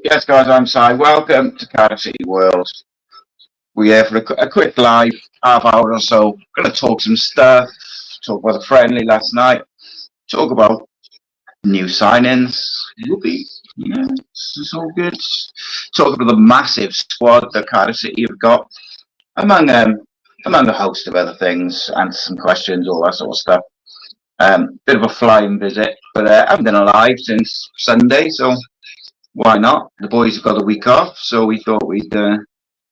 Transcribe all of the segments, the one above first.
Yes, guys, I'm Si. Welcome to Cardiff City World. We're here for a quick live, half hour or so. Going to talk some stuff, talk about the friendly last night, talk about new signings. Whoopee. Yeah, it's all good. Talk about the massive squad that Cardiff City have got, among among a host of other things, answer some questions, all that sort of stuff. Bit of a flying visit, but I haven't been alive since Sunday, so why not? The boys have got a week off, so we thought we'd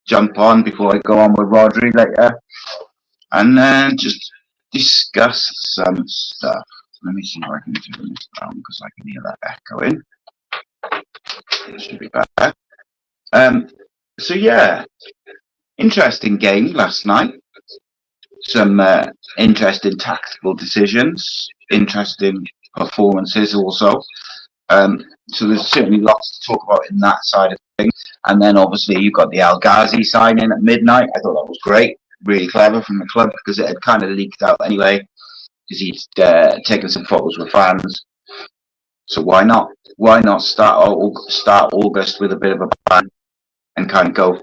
jump on before I go on with Rodri later and just discuss some stuff. Let me see if I can turn this down because I can hear that echoing. It should be better. So yeah, interesting game last night. Some interesting tactical decisions, interesting performances also. So there's certainly lots to talk about in that side of things. And then obviously you've got the El-Ghazi signing at midnight. I thought that was great, really clever from the club because it had kind of leaked out anyway because he'd taken some photos with fans. So why not? Why not start August with a bit of a bang and kind of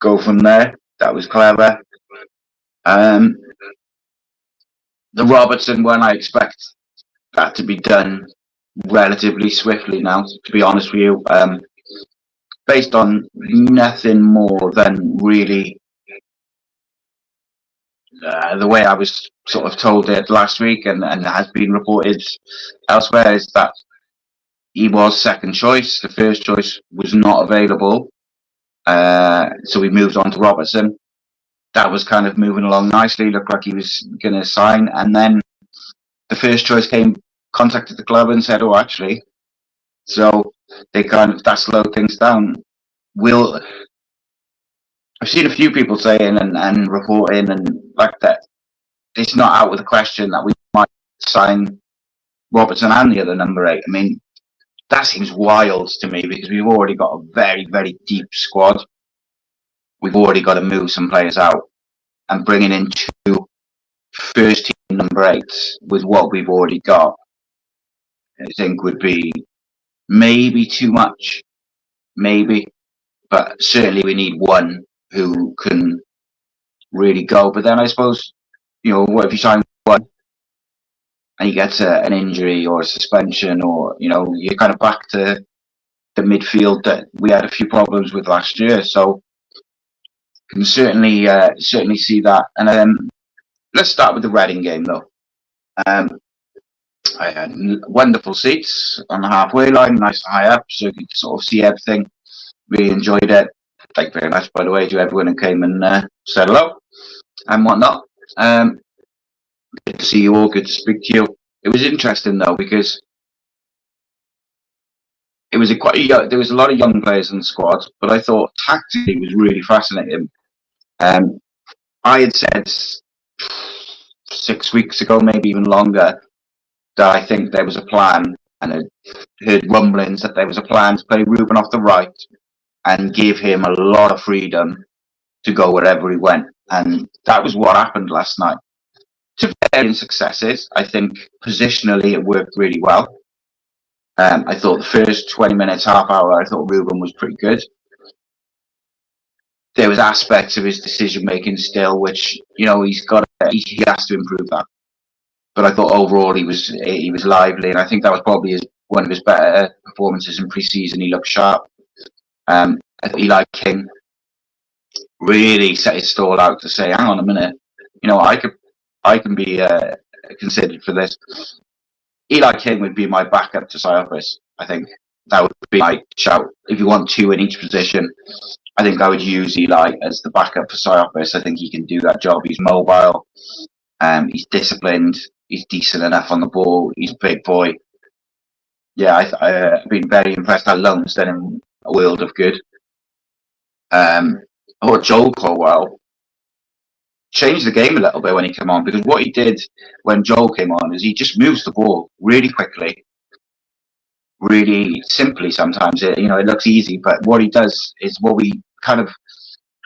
go from there? That was clever. The Robertson one, I expect that to be done relatively swiftly now, to be honest with you, based on nothing more than really the way I was sort of told it last week and has been reported elsewhere is that he was second choice. The first choice was not available, so we moved on to Robertson. That was kind of moving along nicely, looked like he was going to sign, and then the first choice contacted the club and said, oh, actually, so they that slowed things down. I've seen a few people saying and reporting and like that it's not out of the question that we might sign Robertson and the other number 8. I mean, that seems wild to me because we've already got a very, very deep squad. We've already got to move some players out, and bringing in 2 first team number 8s with what we've already got, I think would be maybe too much, maybe, but certainly we need one who can really go. But then I suppose, what if you sign one and you get an injury or a suspension, or you're kind of back to the midfield that we had a few problems with last year. So can certainly see that. And let's start with the Reading game though. I had wonderful seats on the halfway line, nice and high up, so you could sort of see everything. Really enjoyed it. Thank you very much, by the way, to everyone who came and said hello and whatnot. Good to see you all. Good to speak to you. It was interesting though because it was there was a lot of young players in the squad, but I thought tactically it was really fascinating. I had said 6 weeks ago, maybe even longer, that I think there was a plan, and I heard rumblings that there was a plan to play Ruben off the right and give him a lot of freedom to go wherever he went. And that was what happened last night. To varying successes, I think positionally it worked really well. I thought the first 20 minutes, half hour, I thought Ruben was pretty good. There was aspects of his decision making still, which he has to improve that. But I thought overall he was lively, and I think that was probably one of his better performances in pre-season. He looked sharp. I thought Eli King really set his stall out to say, "Hang on a minute, I can be considered for this." Eli King would be my backup to Siopis. I think that would be my shout. If you want 2 in each position, I think I would use Eli as the backup for Siopis. I think he can do that job. He's mobile. He's disciplined. He's decent enough on the ball. He's a big boy. Yeah, I've been very impressed. That loan's done him a world of good. I thought Joel Colwell changed the game a little bit when he came on, because what he did when Joel came on is he just moves the ball really quickly, really simply. Sometimes it looks easy, but what he does is what we kind of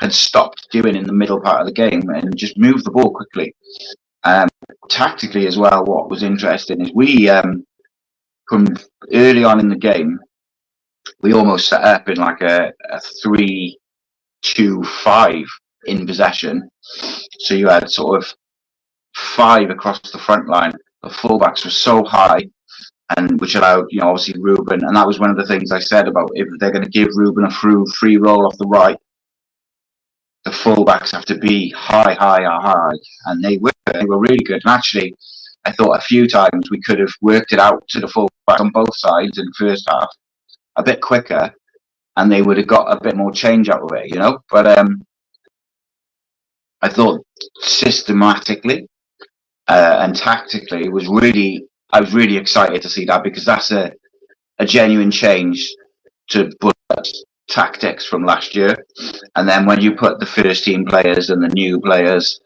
had stopped doing in the middle part of the game, and just move the ball quickly. Tactically as well, what was interesting is we from early on in the game, we almost set up in like a 3-2-5 in possession. So you had sort of 5 across the front line. The fullbacks were so high, and which allowed, obviously Ruben, and that was one of the things I said about if they're going to give Ruben a free roll off the right, the fullbacks have to be high, and they were really good. And actually, I thought a few times we could have worked it out to the fullbacks on both sides in the first half a bit quicker, and they would have got a bit more change out of it, But I thought systematically and tactically I was really excited to see that, because that's a genuine change to Bulut's tactics from last year. And then when you put the first team players and the new players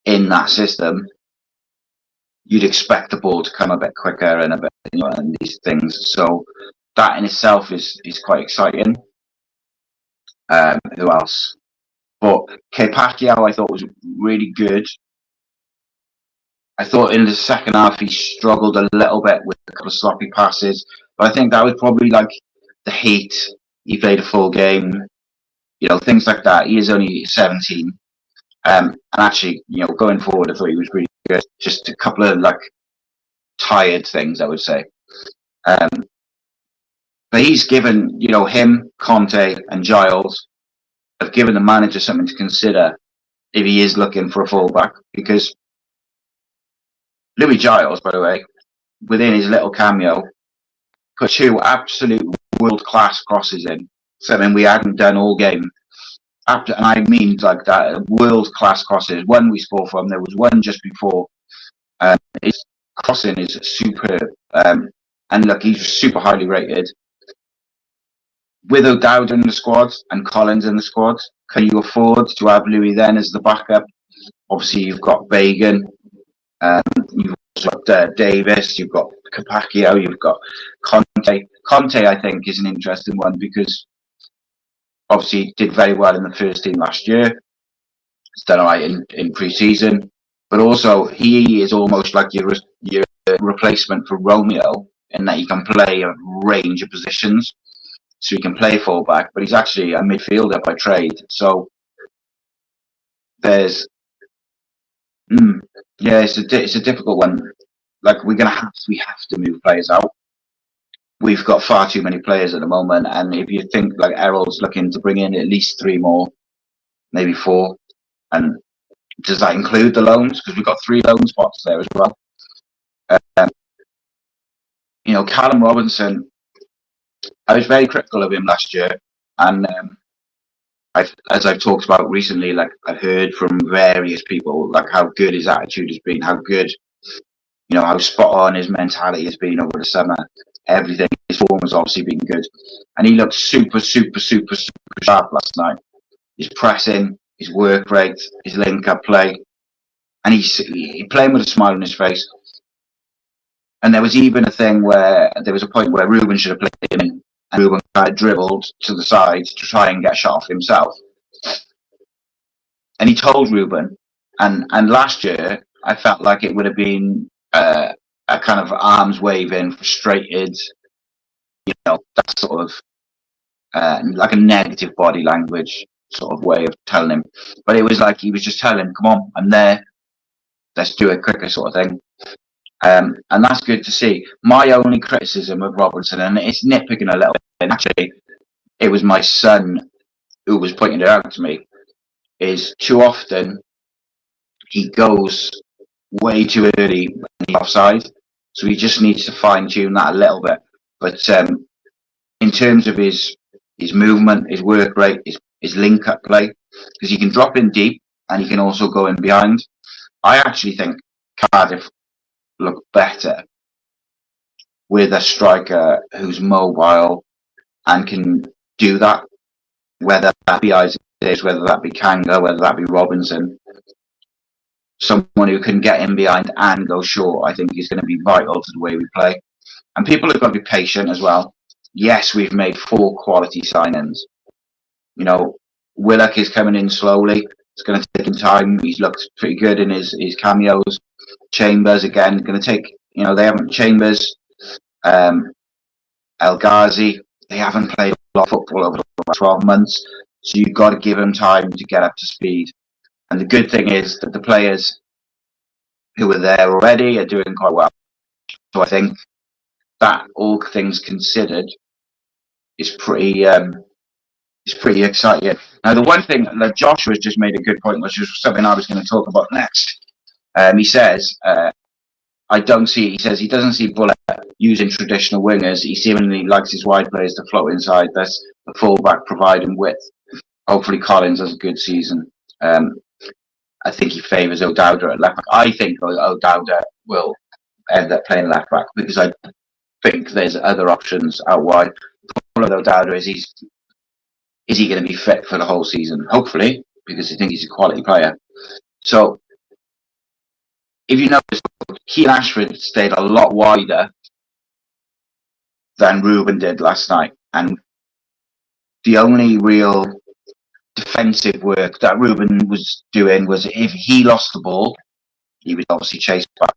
in that system, you'd expect the ball to come a bit quicker and a bit, and these things. So that in itself is quite exciting. Who else? But Pacquiao I thought was really good. I thought in the second half he struggled a little bit with a couple of sloppy passes, but I think that was probably like the heat. He played a full game, things like that. He is only 17, and actually, going forward, I thought he was really good. Just a couple of like tired things, I would say. But he's given, him, Conte, and Giles have given the manager something to consider if he is looking for a fullback, because Louis Giles, by the way, within his little cameo, put 2 absolute world-class crosses in, something we hadn't done all game. And I mean like that, world-class crosses. One we scored from, there was one just before. His crossing is superb. And look, he's super highly rated. With O'Dowd in the squad and Collins in the squad, can you afford to have Louis then as the backup? Obviously, you've got Bagan. You've also got Davis, you've got Pacquiao, you've got Conte. Conte, I think, is an interesting one, because obviously did very well in the first team last year. He's done all right in pre-season, but also he is almost like your replacement for Romeo, in that he can play a range of positions. So he can play fullback, but he's actually a midfielder by trade. So there's it's a difficult one. Like we have to move players out. We've got far too many players at the moment, and if you think like Errol's looking to bring in at least 3 more, maybe 4, and does that include the loans? Because we've got 3 loan spots there as well. Callum Robinson, I was very critical of him last year, and as I've talked about recently, like I've heard from various people, like how good his attitude has been, how good, how spot on his mentality has been over the summer. Everything, his form has obviously been good, and he looked super sharp last night. His pressing, his work rate, his link-up play, and he's playing with a smile on his face. And there was even there was a point where Ruben should have played him in, and Ruben dribbled to the side to try and get a shot off himself. And he told Ruben, and last year I felt like it would have been a kind of arms waving, frustrated, that sort of like a negative body language sort of way of telling him. But it was like he was just telling him, "Come on, I'm there. Let's do it quicker," sort of thing. And that's good to see. My only criticism of Robinson, and it's nitpicking a little bit, and actually it was my son who was pointing it out to me, is too often he goes way too early when he's offside. So he just needs to fine tune that a little bit. But in terms of his movement, his work rate, his link up play, because he can drop in deep and he can also go in behind. I actually think Cardiff look better with a striker who's mobile and can do that, whether that be Isaac, whether that be Kanga, whether that be Robinson. Someone who can get in behind and go short, I think, is going to be vital to the way we play. And people have got to be patient as well. Yes, we've made 4 quality signings. Willock is coming in slowly. It's going to take him time. He's looked pretty good in his cameos. Chambers, again, going to take, they haven't, Chambers, El-Ghazi, they haven't played a lot of football over the last 12 months, so you've got to give them time to get up to speed. And the good thing is that the players who are there already are doing quite well. So I think that, all things considered, is pretty exciting. Now, the one thing that Joshua's just made a good point, which is something I was going to talk about next. He says, he says he doesn't see Bulut using traditional wingers. He seemingly likes his wide players to float inside. That's the fullback providing width. Hopefully Collins has a good season. I think he favours O'Dowda at left back. I think O'Dowda will end up playing left back because I think there's other options out wide. The problem with O'Dowda is he going to be fit for the whole season? Hopefully, because I think he's a quality player. So, if you notice, Keane Ashford stayed a lot wider than Ruben did last night. And the only real defensive work that Ruben was doing was if he lost the ball, he would obviously chase back.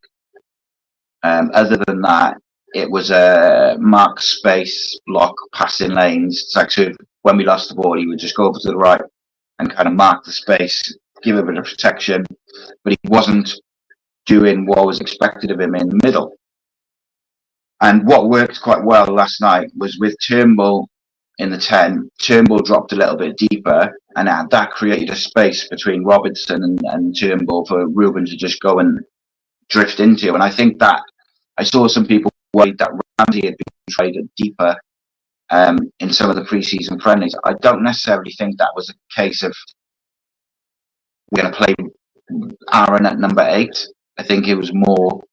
Other than that, it was a mark space, block, passing lanes. It's like, so when we lost the ball, he would just go over to the right and kind of mark the space, give a bit of protection, but he wasn't doing what was expected of him in the middle. And what worked quite well last night was with Turnbull in the 10, Turnbull dropped a little bit deeper, and that created a space between Robinson and Turnbull for Ruben to just go and drift into. And I think that I saw some people worried that Ramsey had been traded deeper in some of the pre-season friendlies. I don't necessarily think that was a case of we're going to play Aaron at number 8. I think it was more,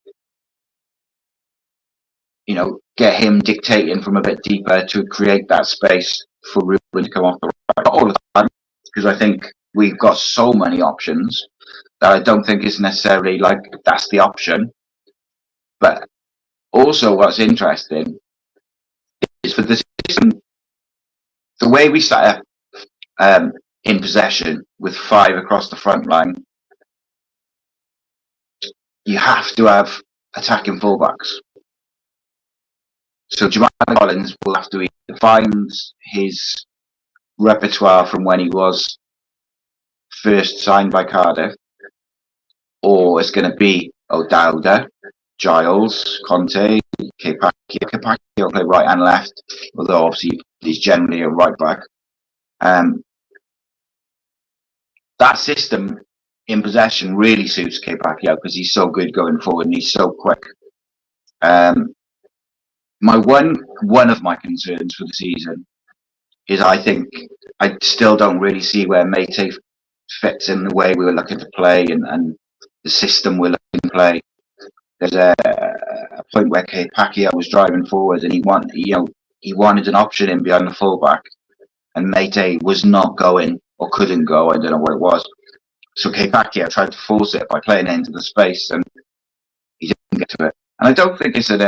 get him dictating from a bit deeper to create that space for Ruben to come off the right all the time, because I think we've got so many options that I don't think it's necessarily like that's the option. But also what's interesting is for the system, the way we set up in possession with 5 across the front line, you have to have attacking fullbacks. So Jamal Collins will have to either find his repertoire from when he was first signed by Cardiff, or it's going to be O'Dowda, Giles, Conte, Capaccio will play right and left, although obviously he's generally a right back. That system in possession really suits Capaccio because he's so good going forward and he's so quick. One of my concerns for the season is I think I still don't really see where Mate fits in the way we were looking to play and the system we're looking to play. There's a point where Capaccio was driving forward and he wanted an option in behind the fullback, and Mate was not going or couldn't go. I don't know what it was. So Capaccio tried to force it by playing into the space, and he didn't get to it. And I don't think it's an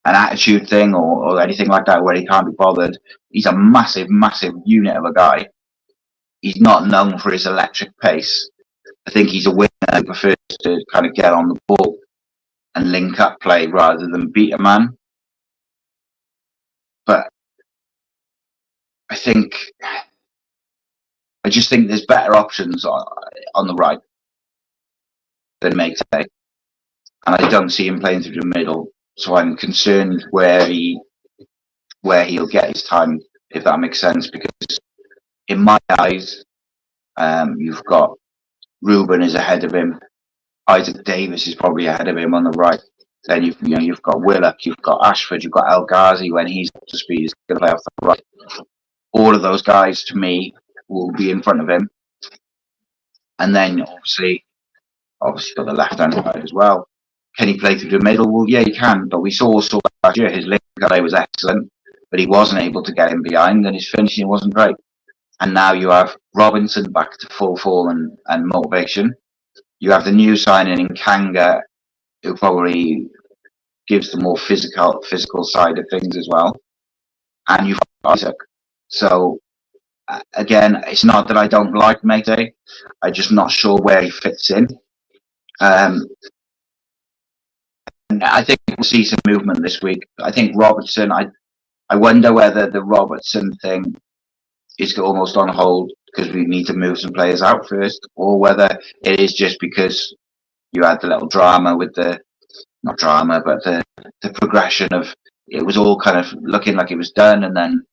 attitude thing or anything like that where he can't be bothered. He's a massive, massive unit of a guy. He's not known for his electric pace. I think he's a winner who prefers to kind of get on the ball and link up play rather than beat a man. But I just think there's better options on the right than Mate, and I don't see him playing through the middle. So I'm concerned where he'll get his time, if that makes sense. Because in my eyes, you've got Ruben is ahead of him. Isaac Davis is probably ahead of him on the right. Then you've got Willock, you've got Ashford, you've got El-Ghazi when he's up to speed is going to play off the right. All of those guys to me will be in front of him. And then obviously got the left hand side as well. Can he play through the middle? Well, yeah, he can. But we saw last year his link play was excellent, but he wasn't able to get him behind, and his finishing wasn't great. And now you have Robinson back to full form and motivation. You have the new signing in Kanga, who probably gives the more physical side of things as well. And you've got Isaac. So again, it's not that I don't like Mate. I'm just not sure where he fits in. I think we'll see some movement this week. I think Robertson, I wonder whether the Robertson thing is almost on hold because we need to move some players out first, or whether it is just because you had the little drama with the, not drama, but the progression of, it was all kind of looking like it was done, and then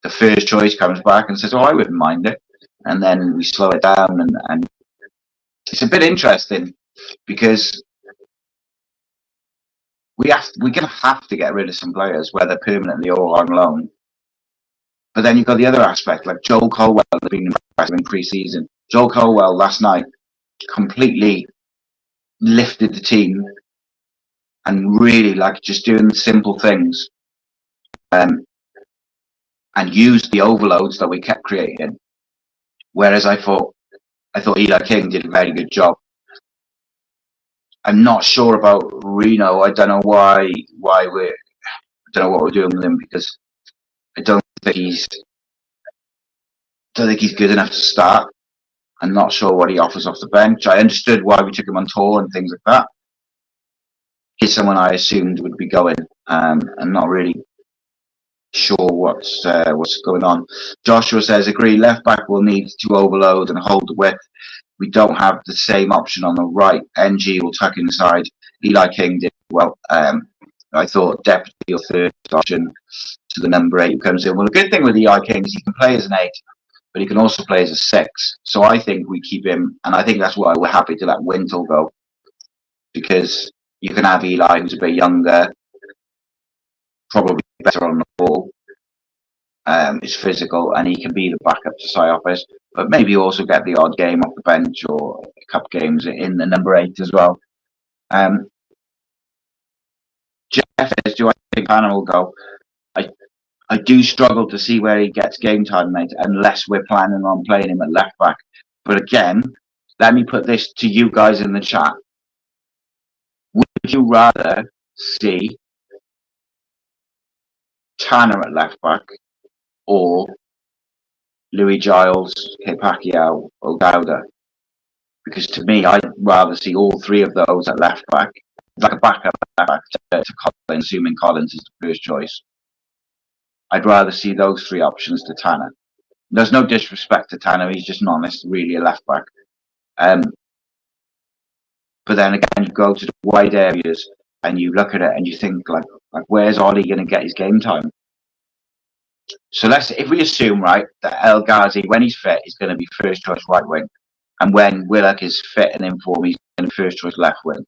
the first choice comes back and says, "Oh, I wouldn't mind it," and then we slow it down, and it's a bit interesting because we're gonna have to get rid of some players, whether permanently or on loan. But then you've got the other aspect, like Joel Colwell has been impressive in pre-season. Joel Colwell last night completely lifted the team and really like just doing the simple things, and used the overloads that we kept creating. Whereas I thought Eli King did a very good job. I'm not sure about Reno. I don't know why I don't know what we're doing with him, because I don't think he's good enough to start. I'm not sure what he offers off the bench. I understood why we took him on tour and things like that. He's someone I assumed would be going. I'm not really sure what's going on. Joshua says, agree, left back will need to overload and hold the width. We don't have the same option on the right. NG will tuck inside. Eli King did well. I thought deputy or third option to the number 8 who comes in. Well, the good thing with Eli King is he can play as an 8, but he can also play as a 6. So I think we keep him, and I think that's why we're happy to let Wintle go, because you can have Eli, who's a bit younger, probably better on the ball, is physical, and he can be the backup to Siopis, but maybe also get the odd game off the bench or a couple games in the number 8 as well. Jeff says, do I think Hannah will go? I do struggle to see where he gets game time, mate, unless we're planning on playing him at left back. But again, let me put this to you guys in the chat. Would you rather see Tanner at left back or Louis Giles, Pacquiao, or Gouda? Because to me, I'd rather see all 3 of those at left back, like a backup left back to Collins, assuming Collins is the first choice. I'd rather see those 3 options to Tanner. There's no disrespect to Tanner, he's just not really a left back. But then again, you go to the wide areas and you look at it and you think, like where's Ollie going to get his game time? So if we assume, right, that El-Ghazi, when he's fit, is going to be first choice right wing, and when Willock is fit and in form, he's going to be first choice left wing.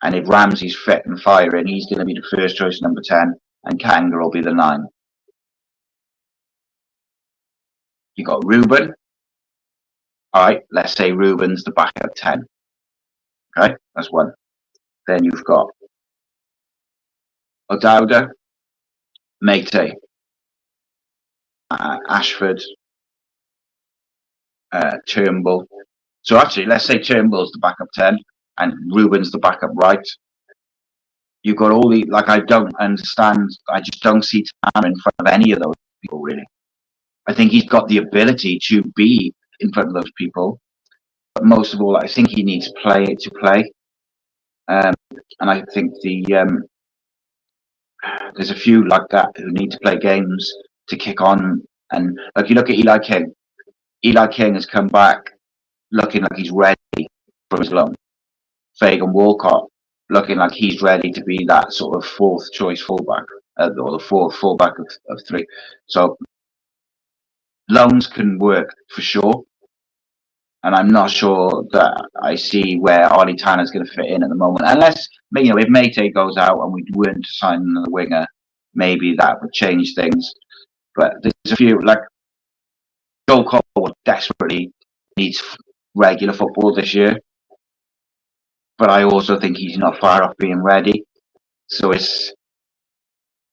And if Ramsey's fit and firing, he's going to be the first choice number 10, and Kanga will be the 9. You got Ruben. All right, let's say Ruben's the backup 10. Okay, that's one. Then you've got O'Dowda, Mate, Ashford, Turnbull. So actually, let's say Turnbull's the backup 10 and Ruben's the backup right. You've got all the, like, I don't understand. I just don't see Tanner in front of any of those people, really. I think he's got the ability to be in front of those people. But most of all, I think he needs play to play. And I think there's a few like that who need to play games to kick on. And like you look at Eli King. Eli King has come back looking like he's ready for his loan. Fagan Walcott looking like he's ready to be that sort of 4th choice fullback, or the 4th fullback of 3. So loans can work for sure. And I'm not sure that I see where Ollie Tanner's going to fit in at the moment. Unless, if Mate goes out and we weren't to sign another winger, maybe that would change things. But there's a few, like Joel Cole desperately needs regular football this year. But I also think he's not far off being ready. So it's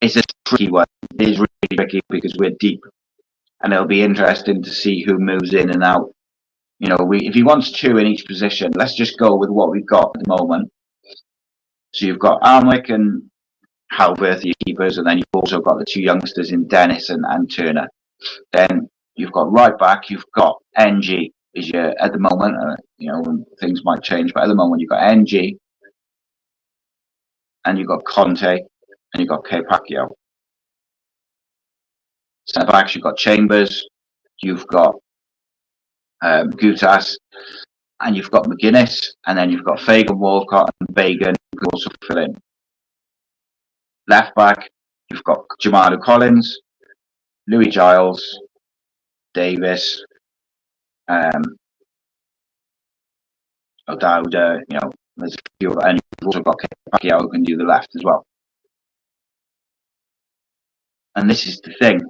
a tricky one. It is really tricky because we're deep. And it'll be interesting to see who moves in and out. If he wants 2 in each position, let's just go with what we've got at the moment. So you've got Alnwick and Halworth, your keepers, and then you've also got the 2 youngsters in Dennis and Turner. Then you've got right back, you've got NG is your, at the moment, things might change, but at the moment you've got NG, and you've got Conte, and you've got Pacquiao. Centre backs, you've got Chambers, you've got Gutas, and you've got McGuinness, and then you've got Fagan, Walcott, and Bagan, who can also fill in. Left back, you've got Jamaru Collins, Louis Giles, Davis, O'Dowda, there's a few, and you've also got Pacquiao who can do the left as well. And this is the thing.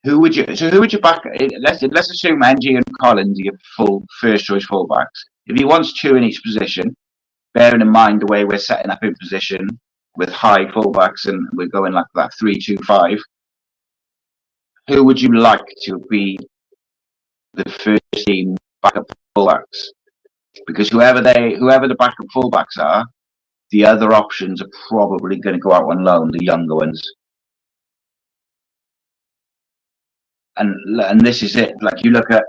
Who would you back? Let's assume NG and Collins are your full first choice fullbacks. If he wants two in each position, bearing in mind the way we're setting up in position with high fullbacks and we're going like that 3-2-5, who would you like to be the first team backup fullbacks? Because whoever the backup fullbacks are, the other options are probably going to go out on loan, the younger ones. And this is it. Like, you look at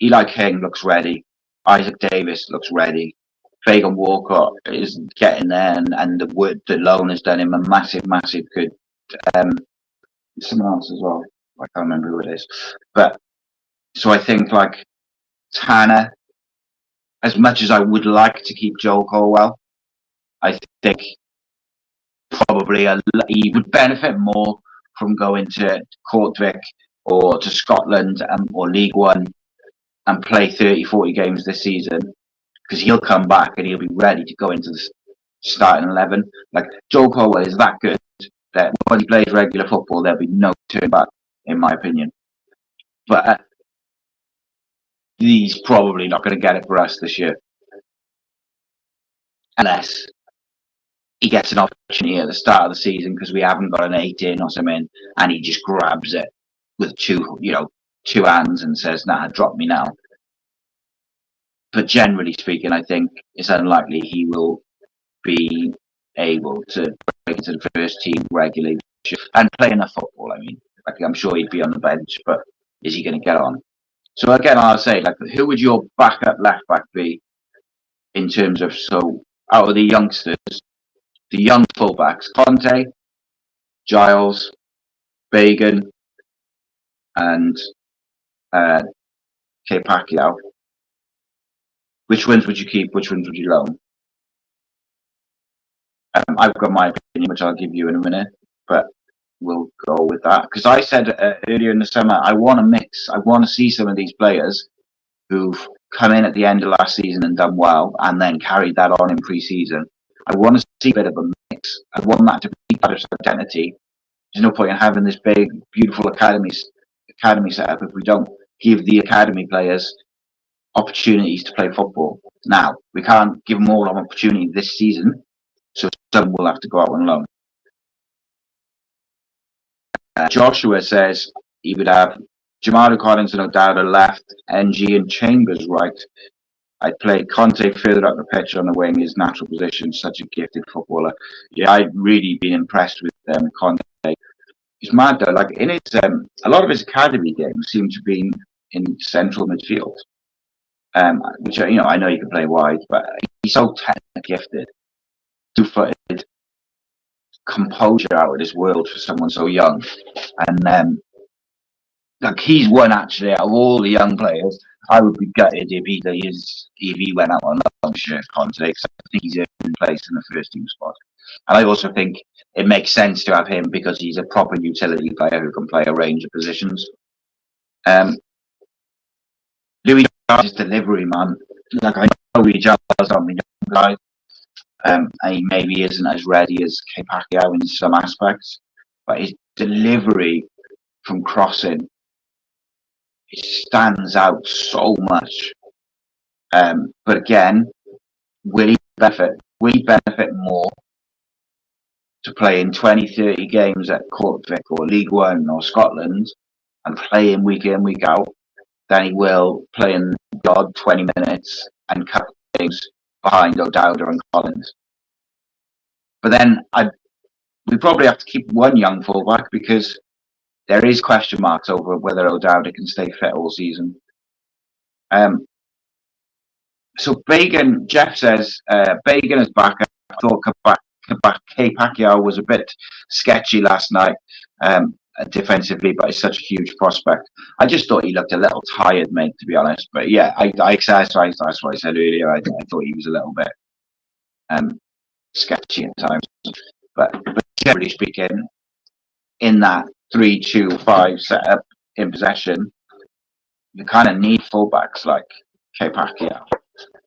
Eli King looks ready, Isaac Davis looks ready, Fagan Walcott is getting there, and the loan has done him a massive good. Someone else as well, I can't remember who it is. But so I think like Tanner, as much as I would like to keep Joel Colwell, I think probably he would benefit more from going to Cardiff or to Scotland or League One and play 30-40 games this season, because he'll come back and he'll be ready to go into the starting 11. Like, Joel Colwell is that good that when he plays regular football, there'll be no turn back, in my opinion. But he's probably not going to get it for us this year, unless he gets an opportunity at the start of the season because we haven't got an 8 in or something, and he just grabs it with two hands and says, "Nah, drop me now." But generally speaking, I think it's unlikely he will be able to break into the first team regularly and play enough football. I mean, like, I'm sure he'd be on the bench, but is he going to get on? So again, I'll say, like, who would your backup left back be in terms of, so out of the youngsters, the young fullbacks, Conte, Giles, Bagan, and Pacquiao. Which ones would you keep? Which ones would you loan? I've got my opinion, which I'll give you in a minute, but we'll go with that. Because I said earlier in the summer, I want to mix. I want to see some of these players who've come in at the end of last season and done well, and then carried that on in pre-season. I want to see a bit of a mix. I want that to be part of identity. There's no point in having this big, beautiful academy set up if we don't give the academy players opportunities to play football. Now, we can't give them all an opportunity this season, so some will have to go out on loan. Joshua says he would have Jamaru Collins and O'Dowda left, NG and Chambers right. I'd play Conte further up the pitch on the wing, his natural position, such a gifted footballer. Yeah, I've really been impressed with Conte. He's mad though, like, in his a lot of his academy games seem to be in central midfield. Which, I know you can play wide, but he's so technically gifted, 2-footed, composure out of this world for someone so young. And like, he's one, actually, out of all the young players. I would be gutted if he went out on loan shirt, Conte, because I think he's in place in the first team spot. And I also think it makes sense to have him because he's a proper utility player who can play a range of positions. Louis Giles' delivery, man. Like, I know Louis Giles don't be young guy, and he maybe isn't as ready as Pacquiao in some aspects, but his delivery from crossing, it stands out so much. But again, will he benefit more to play in 20-30 games at Cardiff or League One or Scotland and play him week in, week out, than he will play in the odd 20 minutes and cut games behind O'Dowda and Collins? But then we probably have to keep one young fullback, because there is question marks over whether O'Dowda can stay fit all season. So Bagan, Jeff says, Bagan is back. I thought Pacquiao was a bit sketchy last night defensively, but he's such a huge prospect. I just thought he looked a little tired, mate, to be honest. But yeah, that's what I said earlier. I thought he was a little bit sketchy at times. But generally speaking, in that 3-2-5 setup in possession, you kind of need fullbacks like Pacquiao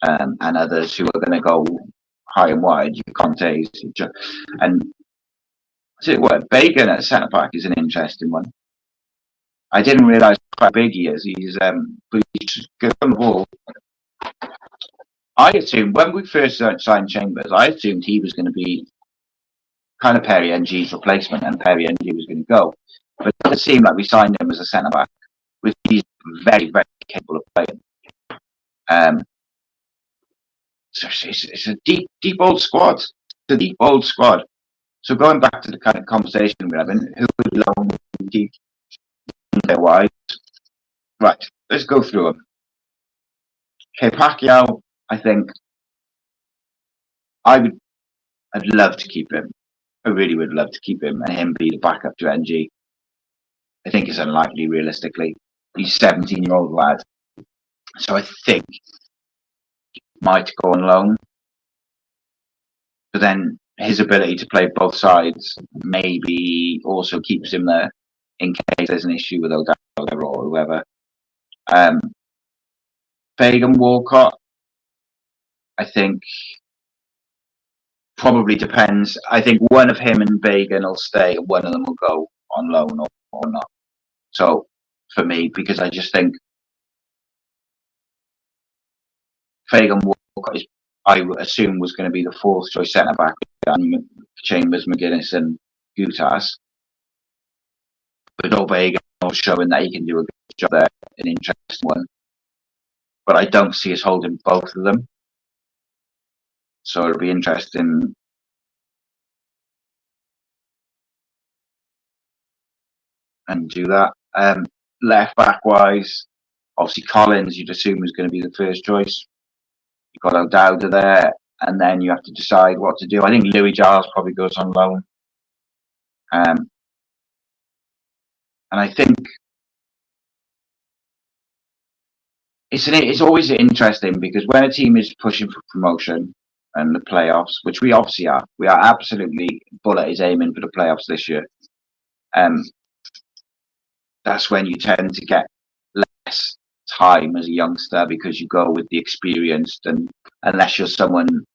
and others who are going to go high and wide. Conte's and Bagan at centre back is an interesting one. I didn't realise how big he is. He's good on the ball. I assumed when we first signed Chambers, I assumed he was going to be kind of Perry NG's replacement, and Perry NG was going to go. But it does seem like we signed him as a centre back, which he's very, very capable of playing. So it's a deep old squad. It's a deep old squad. So going back to the kind of conversation we're having, who would loan keep wise? Right, let's go through them. Pacquiao, I think I'd love to keep him. I really would love to keep him and him be the backup to NG. I think it's unlikely, realistically. He's a 17-year-old lad. So I think he might go on loan. But then his ability to play both sides maybe also keeps him there in case there's an issue with O'Dowd or whoever. Fagan Walcott, I think probably depends. I think one of him and Fagan will stay, and one of them will go on loan or not. So for me, because I just think Fagan Walcott is, I would assume, was going to be the fourth choice centre back, Chambers, McGuinness, and Gutas. But O'Bagan was showing that he can do a good job there, an interesting one. But I don't see us holding both of them. So it'll be interesting. And do that. Left back wise, obviously Collins, you'd assume is going to be the first choice. You've got O'Dowd there, and then you have to decide what to do. I think Louis Giles probably goes on loan. And I think it's always interesting because when a team is pushing for promotion and the playoffs, which we obviously are, we are absolutely, Bulut is aiming for the playoffs this year. That's when you tend to get less time as a youngster because you go with the experienced, and unless you're someone,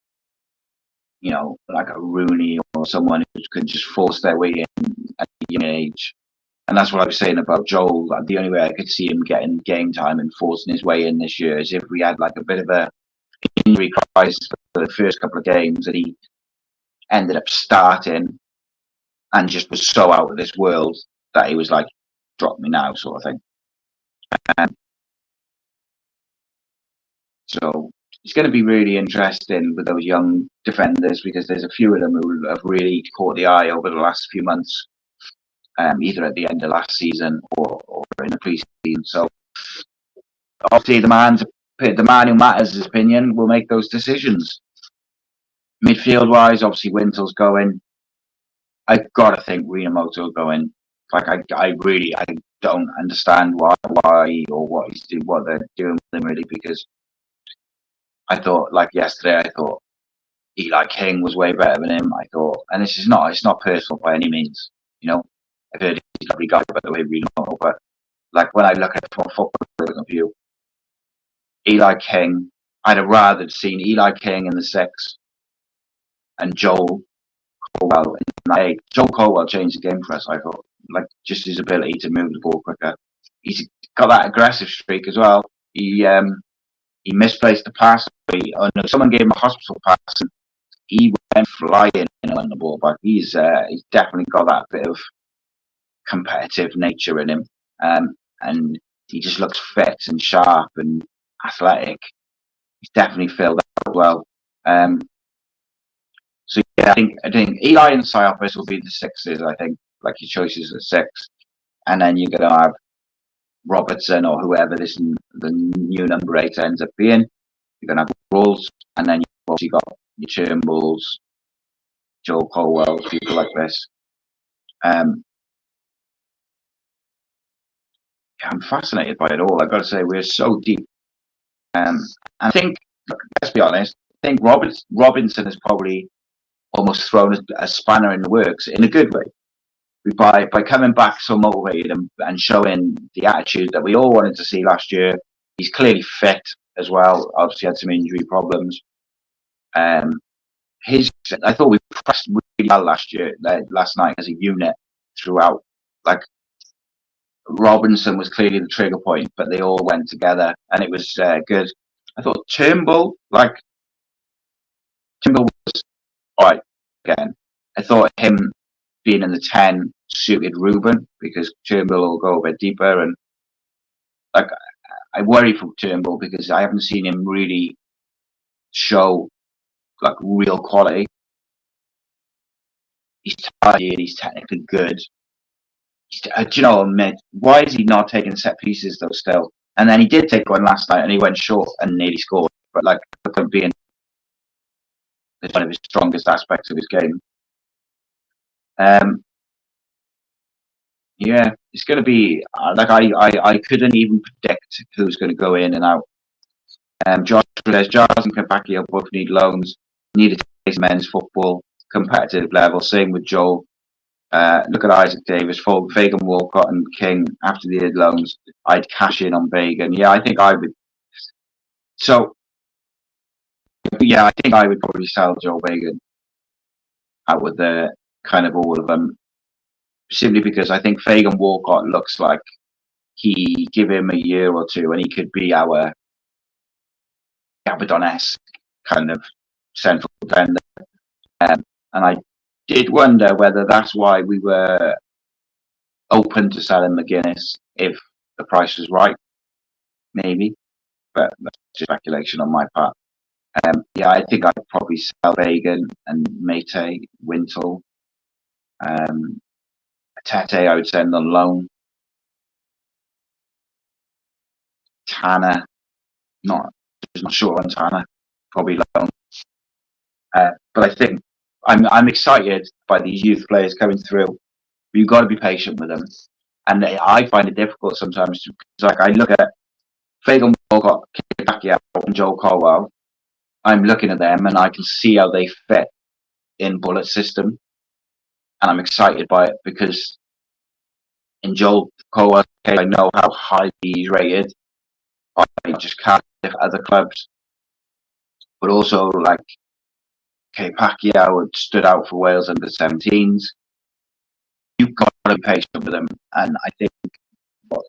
you know, like a Rooney or someone who can just force their way in at a young age. And that's what I was saying about Joel. Like, the only way I could see him getting game time and forcing his way in this year is if we had like a bit of a injury crisis for the first couple of games and he ended up starting and just was so out of this world that he was like, drop me now, sort of thing. So it's going to be really interesting with those young defenders because there's a few of them who have really caught the eye over the last few months, either at the end of last season or in the pre-season. So obviously the man who matters, his opinion, will make those decisions. Midfield-wise, obviously Wintel's going. I've got to think Rinamoto will go in. Like I don't understand why or what they're doing with him really, because I thought, like yesterday, I thought Eli King was way better than him. I thought, and it's not personal by any means. You know, I've heard he's a lovely guy, by the way, Rinamoto, but like when I look at it from a football point of view, Eli King, I'd have rather seen Eli King in the 6 and Joel Colwell in the 8. Joel Colwell changed the game for us, I thought. Like, just his ability to move the ball quicker. He's got that aggressive streak as well. He misplaced the pass. Someone gave him a hospital pass and he went flying on the ball back. He's definitely got that bit of competitive nature in him. And he just looks fit and sharp and athletic. He's definitely filled out well. So yeah, I think Eli and Siopis will be the 6s, I think, like your choices at 6. And then you're gonna have Robertson or whoever the new number 8 ends up being. You're gonna have Rawls, and then you've obviously got your Turnbulls, Joe Colwell, people like this. I'm fascinated by it all. I've got to say, we're so deep. I think, let's be honest, I think Robinson has probably almost thrown a spanner in the works in a good way by coming back so motivated and showing the attitude that we all wanted to see last year. He's clearly fit as well. Obviously had some injury problems. I thought we pressed really well last night as a unit throughout. Like, Robinson was clearly the trigger point, but they all went together, and it was good. I thought Turnbull was all right again. I thought him being in the 10 suited Ruben because Turnbull will go a bit deeper, and like I worry for Turnbull because I haven't seen him really show like real quality. He's tired, he's technically good. Do you know, mate, why is he not taking set pieces though still? And then he did take one last night and he went short and nearly scored. But like, it could be one of his strongest aspects of his game. Yeah, it's going to be like I couldn't even predict who's going to go in and out. Giles and Kapakio both need loans, need to taste men's football, competitive level. Same with Joel. Look at Isaac Davis, Fagan, Walcott, and King after the loans. I'd cash in on Fagan. Yeah, I think I would. So, yeah, I think I would probably sell Joe Fagan out with the kind of all of them, simply because I think Fagan Walcott looks like he give him a year or two and he could be our Abaddon-esque kind of central defender. And I did wonder whether that's why we were open to selling McGuinness if the price was right, maybe, but that's just speculation on my part. Yeah, I think I'd probably sell Fagan and Mate, Wintle. Tete, I would send on loan. Tanner, not sure on Tanner, probably loan. But I think I'm excited by these youth players coming through. You've got to be patient with them, and I find it difficult sometimes. Like I look at Fagan Walcott, Pacquiao, and Joel Colwell. I'm looking at them, and I can see how they fit in Bulut's system, and I'm excited by it because in Joel Colwell's case, I know how highly he's rated by just Cardiff, other clubs, but also like Pacquiao had stood out for Wales under 17s. You've got to be patient with them, and I think what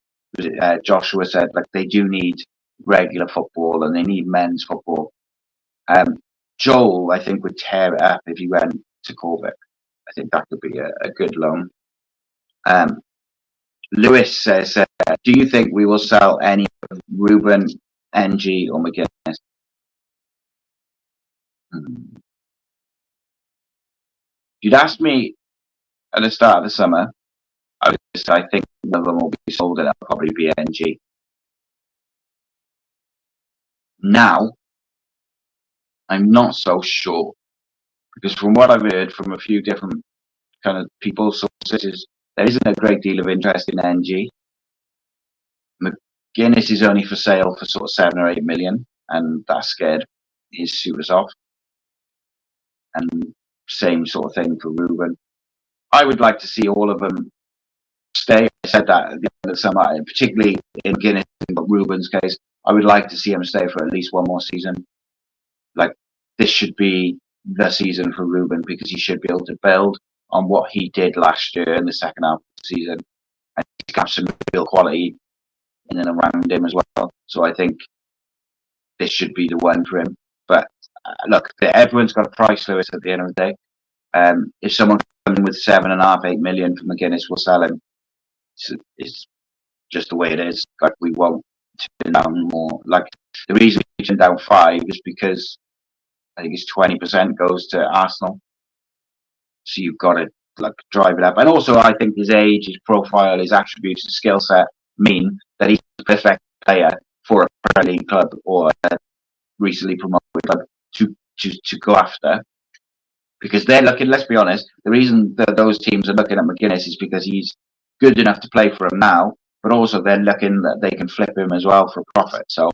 Joshua said, like they do need regular football and they need men's football. Joel, I think, would tear it up if he went to Corvick. I think that could be a good loan. Lewis says, do you think we will sell any of Ruben, NG, or McGuinness? You'd asked me at the start of the summer, I think one of them will be sold and it'll probably be NG. Now, I'm not so sure because from what I've heard from a few different kind of people, sources, there isn't a great deal of interest in NG. McGuinness is only for sale for sort of 7 or 8 million, and that scared his suitors off. And same sort of thing for Ruben. I would like to see all of them stay. I said that at the end of the summer, particularly in McGuinness, but Ruben's case, I would like to see him stay for at least one more season. Like, this should be the season for Ruben because he should be able to build on what he did last year in the second half of the season. And he's got some real quality in and around him as well. So I think this should be the one for him. But look, everyone's got a price, Lewis, at the end of the day. If someone comes in with 7.5, 8 million for McGuinness, we'll sell him. It's just the way it is. Like, we won't turn down more. Like, the reason we turn down 5 is because I think it's 20% goes to Arsenal. So you've got to like drive it up. And also, I think his age, his profile, his attributes, his skill set mean that he's the perfect player for a Premier League club or a recently promoted club to go after. because they're looking. Let's be honest. The reason that those teams are looking at McGuinness is because he's good enough to play for them now, but also they're looking that they can flip him as well for profit. So,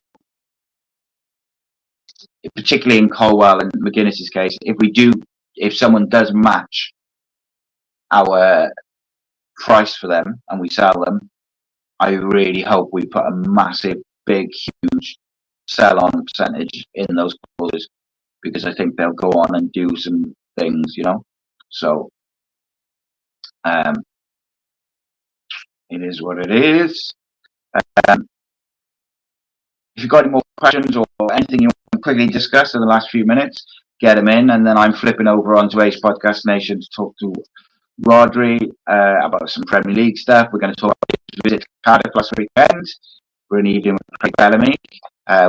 particularly in Colwell and McGuinness's case, if someone does match our price for them and we sell them, I really hope we put a massive, big, huge sell-on percentage in those clauses, because I think they'll go on and do some things, So, it is what it is. If you've got any more questions or anything you want to quickly discuss in the last few minutes, get them in, and then I'm flipping over onto Ace Podcast Nation to talk to Rodri about some Premier League stuff. We're going to talk about his visit to Cardiff last weekend. We're in the evening with Craig Bellamy,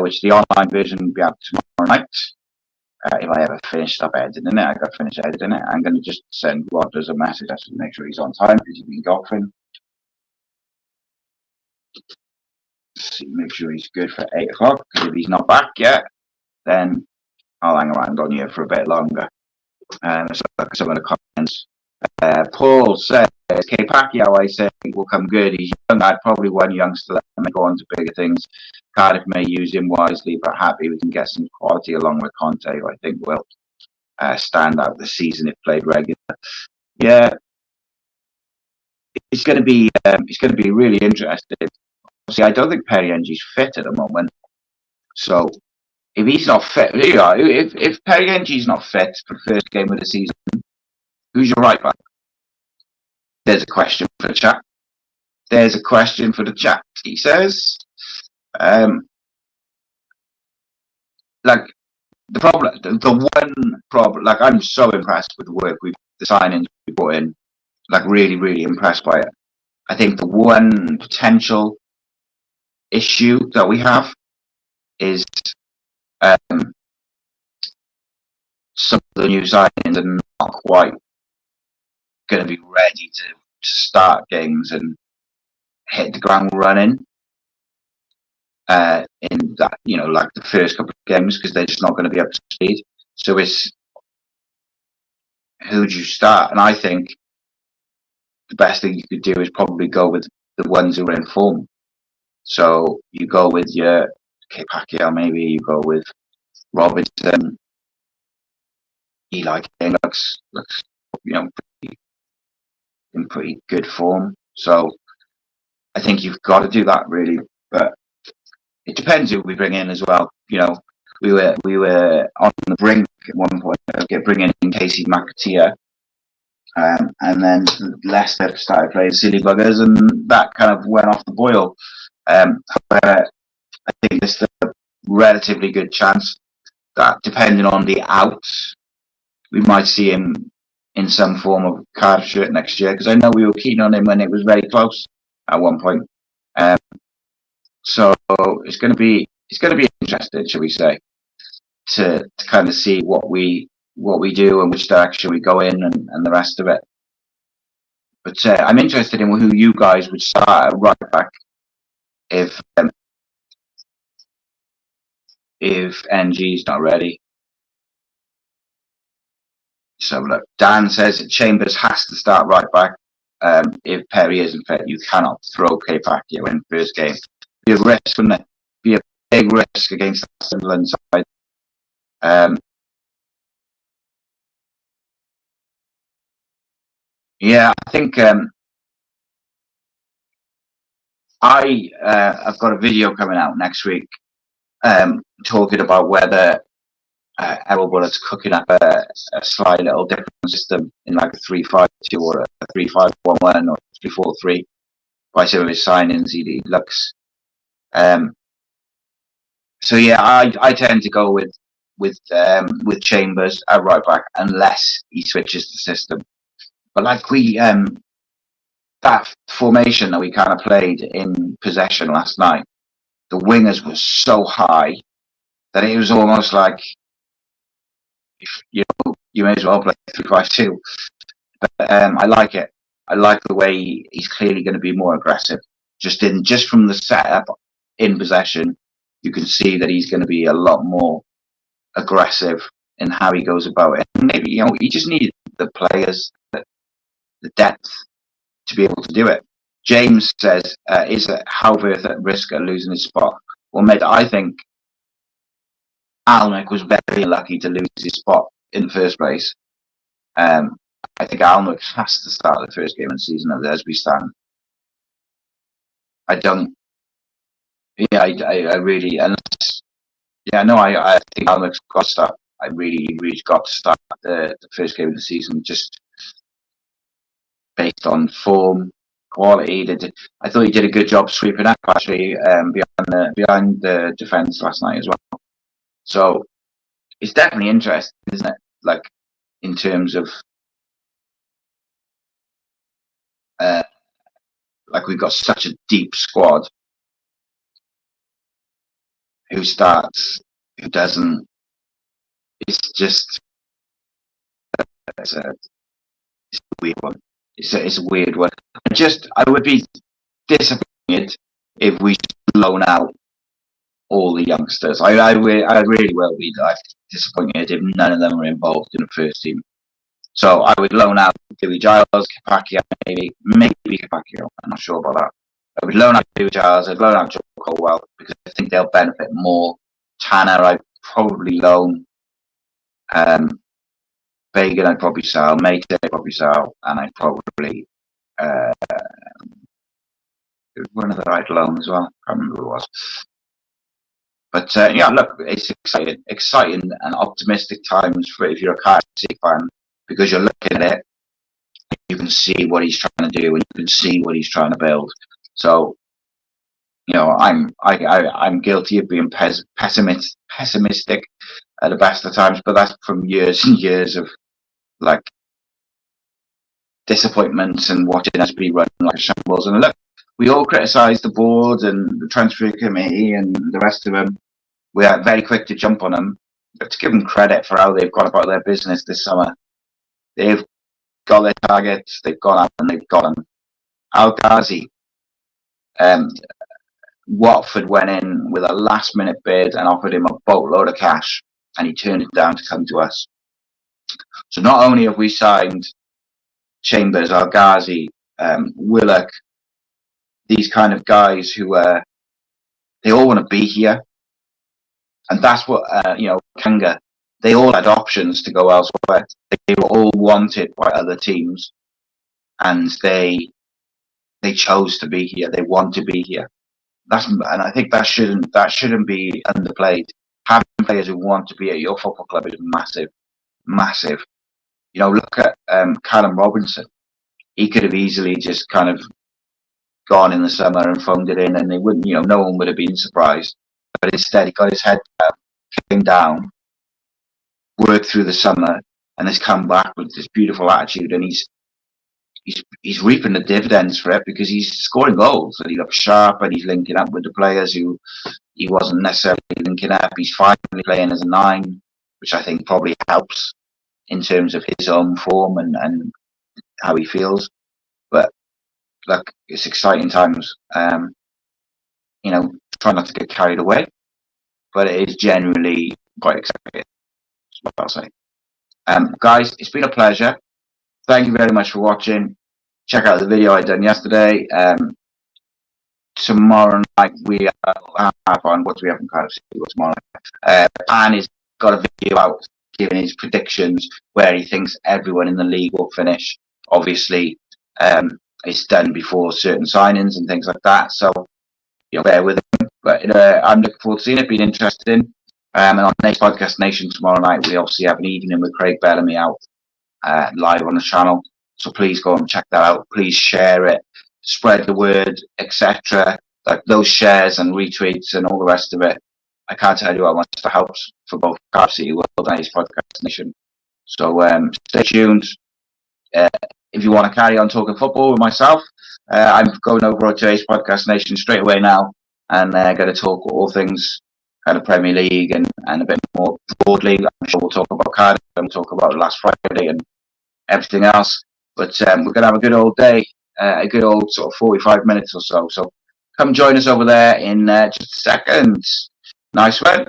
which the online version will be out tomorrow night. If I ever finish up editing it, I got to finish editing it. I'm going to just send Rodgers a message just to make sure he's on time, because he's been golfing. Make sure he's good for 8 o'clock, because if he's not back yet, then I'll hang around on you for a bit longer. So some of the comments. Paul says, K Pacquiao, I say, will come good. He's young. I'd probably one youngster that may go on to bigger things. Cardiff may use him wisely, but happy we can get some quality along with Conte, who I think will stand out this season if played regular. Yeah, it's going to be really interesting. See, I don't think Periengi's fit at the moment. So if he's not fit, if Periengi's not fit for the first game of the season, who's your right back? There's a question for the chat. He says, like the one problem, like I'm so impressed with the signings we brought in, like really, really impressed by it. I think the one potential issue that we have is some of the new signings are not quite going to be ready to start games and hit the ground running in that, like the first couple of games, because they're just not going to be up to speed. So it's, who do you start? And I think the best thing you could do is probably go with the ones who are in form. So you go with your K Pacquiao, maybe you go with Robinson. Eli King looks in pretty good form. So I think you've got to do that, really. But it depends who we bring in as well. We were on the brink at one point of bringing in Casey McAteer, and then Leicester started playing silly buggers, and that kind of went off the boil. However, I think there's a relatively good chance that, depending on the outs, we might see him in some form of Cardiff shirt next year, because I know we were keen on him when it was very close at one point. So it's going to be interesting, shall we say, to kind of see what we do and which direction we go in and the rest of it. But I'm interested in who you guys would start at right back if NG's not ready. So look, Dan says that Chambers has to start right back. If Perry isn't fit, you cannot throw K Pacquiao in first game. Be a risk, wouldn't it? Be a big risk against the Sunderland side. Yeah, I think I've got a video coming out next week talking about whether Bulut's cooking up a slight little different system in like a 3-5-2 or a 3-5-1-1 or 3-4-3 by some of his signings. He looks. So yeah, I tend to go with Chambers at right back unless he switches the system. But like that formation that we kind of played in possession last night, the wingers were so high that it was almost like, you may as well play 3-5-2. But I like it. I like the way he's clearly going to be more aggressive. Just from the setup in possession, you can see that he's going to be a lot more aggressive in how he goes about it. And maybe, you know, he just needed the players, the depth to be able to do it. James says, is it Halworth at risk of losing his spot? Well, mate, I think Alnwick was very lucky to lose his spot in the first place. I think Alnwick has to start the first game of the season as we stand. I don't. Yeah, I really, unless, yeah, no, I think Alnwick's got to start. I really got to start the first game of the season just based on form, quality. I thought he did a good job sweeping up actually behind the defence last night as well. So it's definitely interesting, isn't it? Like in terms of like we've got such a deep squad. Who starts? Who doesn't? It's just it's a weird one. It's a weird one. I would be disappointed if we loan out all the youngsters. I really will be disappointed if none of them are involved in the first team. So I would loan out Dewey Giles, Kapakio, maybe Kapakio. I'm not sure about that. I would loan out Dewey Giles. I'd loan out Joe Colwell because I think they'll benefit more. Tanner, I'd probably loan. Fagan, I'd probably sell. Mate, I'd probably sell, and I'd probably one of the right loan as well. I can't remember who it was. But yeah, look, it's exciting and optimistic times for if you're a Cardiff City fan, because you're looking at it, you can see what he's trying to do, and you can see what he's trying to build. So, you know, I'm guilty of being pessimistic at the best of times, but that's from years and years of like disappointments and watching us be run like shambles. And look, we all criticise the board and the transfer committee and the rest of them. We are very quick to jump on them, but to give them credit for how they've gone about their business this summer. They've got their targets, they've gone out and they've got them. El-Ghazi, Watford went in with a last minute bid and offered him a boatload of cash, and he turned it down to come to us. So not only have we signed Chambers, El-Ghazi, Willock, these kind of guys who they all want to be here, and that's what you know, Kanga. They all had options to go elsewhere. They were all wanted by other teams, and they chose to be here. They want to be here. And I think that shouldn't be underplayed. Having players who want to be at your football club is massive, massive. You know, look at Callum Robinson. He could have easily just kind of gone in the summer and phoned it in, and they wouldn't. You know, no one would have been surprised. But instead, he got his head down, came down, worked through the summer, and has come back with this beautiful attitude, and he's reaping the dividends for it because he's scoring goals and he looks sharp and he's linking up with the players who he wasn't necessarily linking up. He's finally playing as a 9, which I think probably helps in terms of his own form and how he feels. But look, it's exciting times. You know, try not to get carried away, but it is generally quite exciting. That's what I'll say. Guys, it's been a pleasure. Thank you very much for watching. Check out the video I done yesterday. Tomorrow night we have on what do we have in Cardiff City World tomorrow night. And he's got a video out giving his predictions where he thinks everyone in the league will finish. Obviously, it's done before certain signings and things like that. So, you know, bear with him. But I'm looking forward to seeing it. Been interesting. And on Next Podcast Nation tomorrow night, we obviously have an evening with Craig Bellamy out live on the channel. So please go and check that out. Please share it, spread the word, etc. Like those shares and retweets and all the rest of it. I can't tell you how much that helps for both Cardiff City World and his podcast nation. So stay tuned. If you want to carry on talking football with myself, I'm going over to Ace Podcast Nation straight away now, and going to talk all things kind of Premier League and a bit more broadly. I'm sure we'll talk about Cardiff and we'll talk about last Friday and everything else. But we're going to have a good old day, a good old sort of 45 minutes or so. So come join us over there in just a second. Nice one.